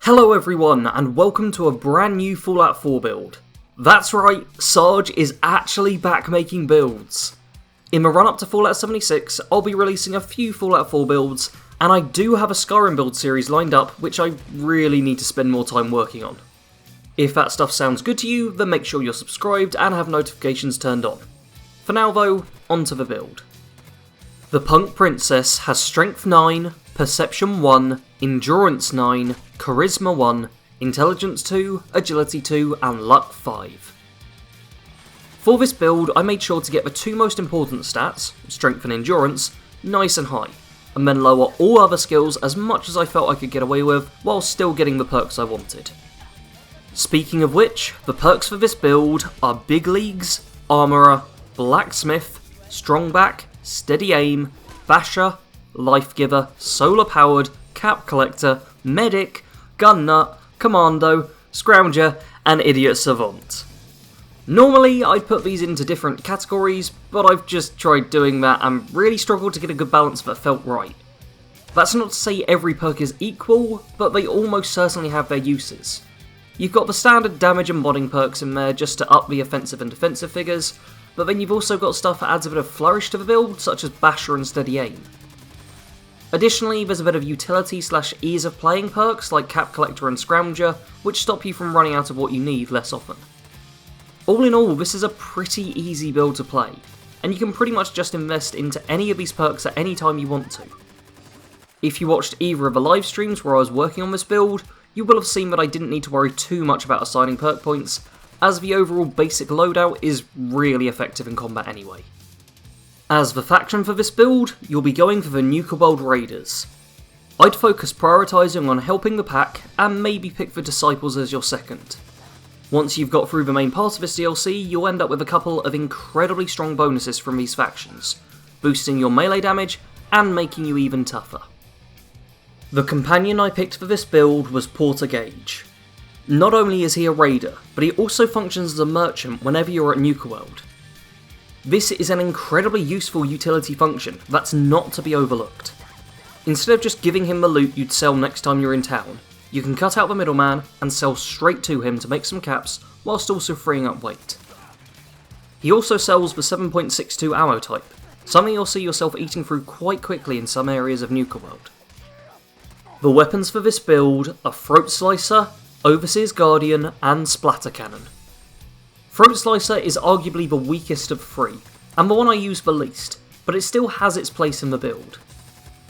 Hello everyone, and welcome to a brand new Fallout 4 build. That's right, Sarge is actually back making builds. In my run up to Fallout 76, I'll be releasing a few Fallout 4 builds, and I do have a Skyrim build series lined up which I really need to spend more time working on. If that stuff sounds good to you, then make sure you're subscribed and have notifications turned on. For now though, onto the build. The Punk Princess has Strength 9, Perception 1, Endurance 9, Charisma 1, Intelligence 2, Agility 2, and Luck 5. For this build, I made sure to get the two most important stats, Strength and Endurance, nice and high, and then lower all other skills as much as I felt I could get away with, while still getting the perks I wanted. Speaking of which, the perks for this build are Big Leagues, Armourer, Blacksmith, Strongback, Steady Aim, Basher, Life Giver, Solar Powered, Cap Collector, Medic, Gun Nut, Commando, Scrounger, and Idiot Savant. Normally I'd put these into different categories, but I've just tried doing that and really struggled to get a good balance that felt right. That's not to say every perk is equal, but they almost certainly have their uses. You've got the standard damage and modding perks in there just to up the offensive and defensive figures, but then you've also got stuff that adds a bit of flourish to the build, such as Basher and Steady Aim. Additionally, there's a bit of utility/ease of playing perks like Cap Collector and Scrounger, which stop you from running out of what you need less often. All in all, this is a pretty easy build to play, and you can pretty much just invest into any of these perks at any time you want to. If you watched either of the live streams where I was working on this build, you will have seen that I didn't need to worry too much about assigning perk points, as the overall basic loadout is really effective in combat anyway. As the faction for this build, you'll be going for the Nuke Raiders. I'd focus prioritising on helping the pack, and maybe pick the Disciples as your second. Once you've got through the main part of this DLC, you'll end up with a couple of incredibly strong bonuses from these factions, boosting your melee damage and making you even tougher. The companion I picked for this build was Porter Gage. Not only is he a raider, but he also functions as a merchant whenever you're at Nuka World. This is an incredibly useful utility function that's not to be overlooked. Instead of just giving him the loot you'd sell next time you're in town, you can cut out the middleman and sell straight to him to make some caps, whilst also freeing up weight. He also sells the 7.62 ammo type, something you'll see yourself eating through quite quickly in some areas of Nuka World. The weapons for this build are Throat Slicer, Overseer's Guardian, and Splatter Cannon. Throat Slicer is arguably the weakest of three, and the one I use the least, but it still has its place in the build.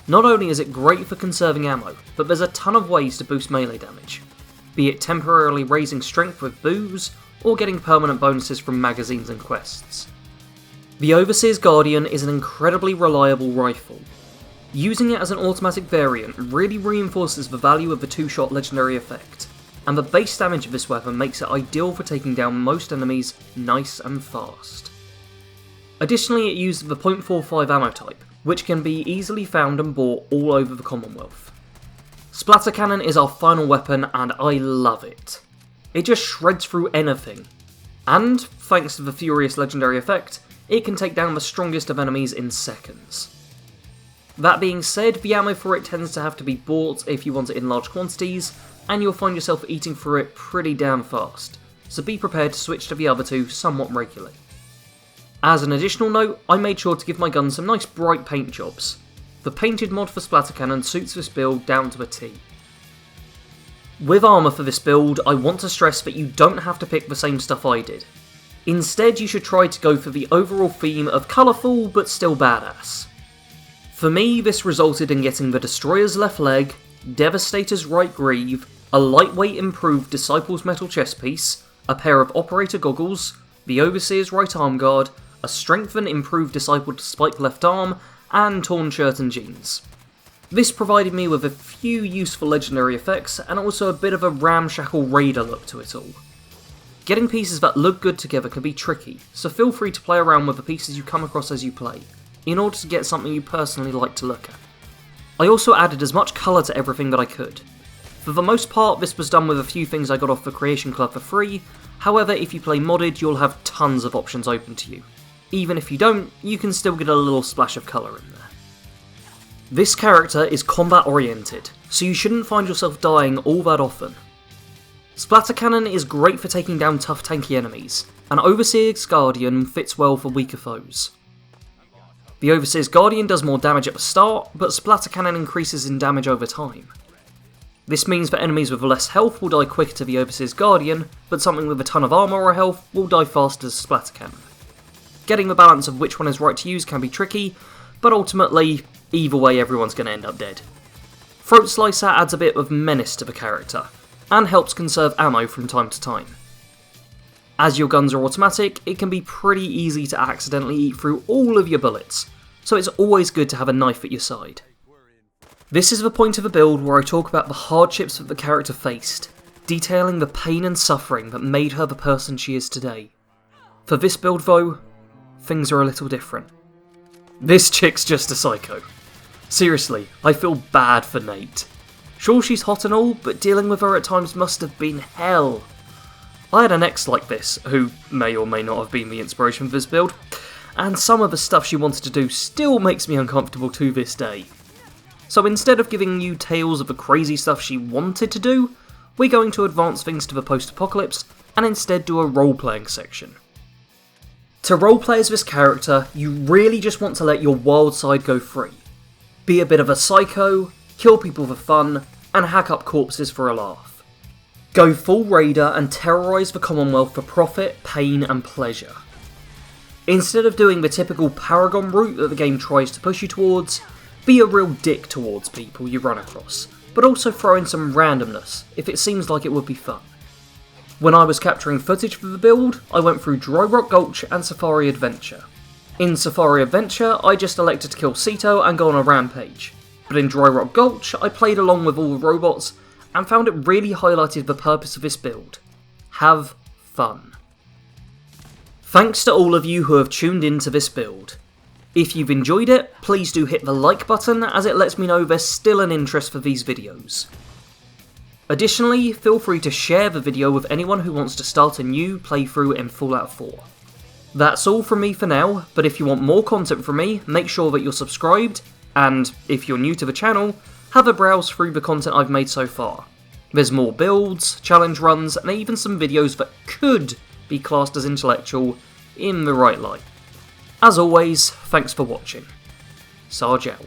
Not only is it great for conserving ammo, but there's a ton of ways to boost melee damage, be it temporarily raising strength with booze, or getting permanent bonuses from magazines and quests. The Overseer's Guardian is an incredibly reliable rifle. Using it as an automatic variant really reinforces the value of the two-shot legendary effect, and the base damage of this weapon makes it ideal for taking down most enemies nice and fast. Additionally, it uses the .45 ammo type, which can be easily found and bought all over the Commonwealth. Splatter Cannon is our final weapon, and I love it. It just shreds through anything, and, thanks to the Furious legendary effect, it can take down the strongest of enemies in seconds. That being said, the ammo for it tends to have to be bought if you want it in large quantities, and you'll find yourself eating through it pretty damn fast, so be prepared to switch to the other two somewhat regularly. As an additional note, I made sure to give my gun some nice bright paint jobs. The painted mod for Splatter Cannon suits this build down to a T. With armour for this build, I want to stress that you don't have to pick the same stuff I did. Instead, you should try to go for the overall theme of colourful but still badass. For me, this resulted in getting the Destroyer's left leg, Devastator's right greave, a lightweight improved Disciple's metal chest piece, a pair of Operator goggles, the Overseer's right arm guard, a strengthened improved Disciple spike left arm, and torn shirt and jeans. This provided me with a few useful legendary effects, and also a bit of a ramshackle raider look to it all. Getting pieces that look good together can be tricky, so feel free to play around with the pieces you come across as you play, in order to get something you personally like to look at. I also added as much colour to everything that I could. For the most part, this was done with a few things I got off the Creation Club for free, however if you play modded you'll have tons of options open to you. Even if you don't, you can still get a little splash of colour in there. This character is combat oriented, so you shouldn't find yourself dying all that often. Splatter Cannon is great for taking down tough tanky enemies, and Overseer's Guardian fits well for weaker foes. The Overseer's Guardian does more damage at the start, but Splatter Cannon increases in damage over time. This means that enemies with less health will die quicker to the Overseer's Guardian, but something with a ton of armor or health will die faster to Splatter Cannon. Getting the balance of which one is right to use can be tricky, but ultimately, either way everyone's going to end up dead. Throat Slicer adds a bit of menace to the character, and helps conserve ammo from time to time. As your guns are automatic, it can be pretty easy to accidentally eat through all of your bullets, so it's always good to have a knife at your side. This is the point of the build where I talk about the hardships that the character faced, detailing the pain and suffering that made her the person she is today. For this build though, things are a little different. This chick's just a psycho. Seriously, I feel bad for Nate. Sure, she's hot and all, but dealing with her at times must have been hell. I had an ex like this, who may or may not have been the inspiration for this build, and some of the stuff she wanted to do still makes me uncomfortable to this day. So instead of giving you tales of the crazy stuff she wanted to do, we're going to advance things to the post-apocalypse, and instead do a role-playing section. To roleplay as this character, you really just want to let your wild side go free. Be a bit of a psycho, kill people for fun, and hack up corpses for a laugh. Go full raider and terrorise the Commonwealth for profit, pain and pleasure. Instead of doing the typical Paragon route that the game tries to push you towards, be a real dick towards people you run across, but also throw in some randomness if it seems like it would be fun. When I was capturing footage for the build, I went through Dry Rock Gulch and Safari Adventure. In Safari Adventure, I just elected to kill Cito and go on a rampage, but in Dry Rock Gulch, I played along with all the robots and found it really highlighted the purpose of this build. Have fun. Thanks to all of you who have tuned into this build. If you've enjoyed it, please do hit the like button as it lets me know there's still an interest for these videos. Additionally, feel free to share the video with anyone who wants to start a new playthrough in Fallout 4. That's all from me for now, but if you want more content from me, make sure that you're subscribed, and if you're new to the channel, have a browse through the content I've made so far. There's more builds, challenge runs, and even some videos that could be classed as intellectual in the right light. As always, thanks for watching. Sarge out.